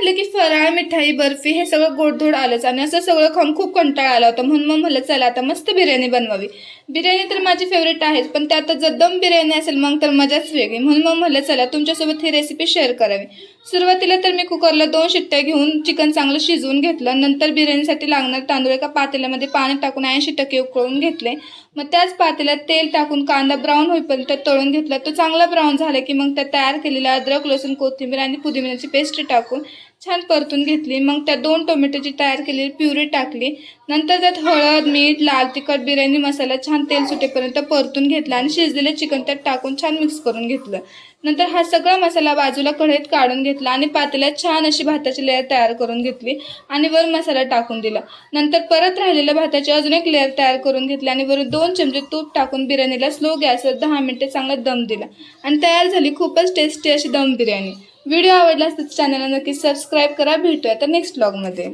म्हटलं की फराळ मिठाई बर्फी हे सगळं गोडधोड आलंच आणि असं सगळं खाऊन खूप कंटाळा आला होता. म्हणून मग म्हटलं चला आता मस्त बिर्याणी बनवावी. बिर्याणी तर माझी फेवरेट आहेच, पण त्यात जर दम बिर्याणी असेल मग तर मजाच वेगळी. म्हणून मग म्हटलं चला तुमच्यासोबत ही रेसिपी शेअर करावी. सुरुवातीला तर मी कुकरला 2 शिट्ट्या घेऊन चिकन चांगलं शिजवून घेतलं. नंतर बिर्याणीसाठी लागणार तांदूळ एका पातेल्यामध्ये पाणी टाकून 80% उकळून घेतले. मग त्याच पातेल्यात तेल टाकून कांदा ब्राऊन होईपर्यंत तळून घेतला. तो चांगला ब्राऊन झाला की मग त्या तयार केलेल्या अद्रक, लसूण, कोथिंबीर आणि पुदिन्याची पेस्ट टाकून छान परतून घेतली. मग त्या 2 टोमॅटोची तयार केलेली प्युरी टाकली. नंतर त्यात हळद, मीठ, लाल तिखट, बिर्याणी मसाला छान तेल सुटेपर्यंत परतून घेतला आणि शिजलेले चिकन त्यात टाकून छान मिक्स करून घेतलं. नंतर हा सगळा मसाला बाजूला कढईत काढून घेतला आणि पातेल्यात छान अशी भाताची लेयर तयार करून घेतली आणि वर मसाला टाकून दिला. नंतर परत राहिलेल्या भाताची अजून एक लेयर तयार करून घेतली आणि वरून 2 चमचे तूप टाकून बिर्याणीला स्लो गॅसवर 10 मिनिटे चांगला दम दिला आणि तयार झाली खूपच टेस्टी अशी दम बिर्याणी. व्हिडिओ आवडला तर चॅनलला नक्की सबस्क्राईब करा. भेटूया तर नेक्स्ट व्लॉगमध्ये.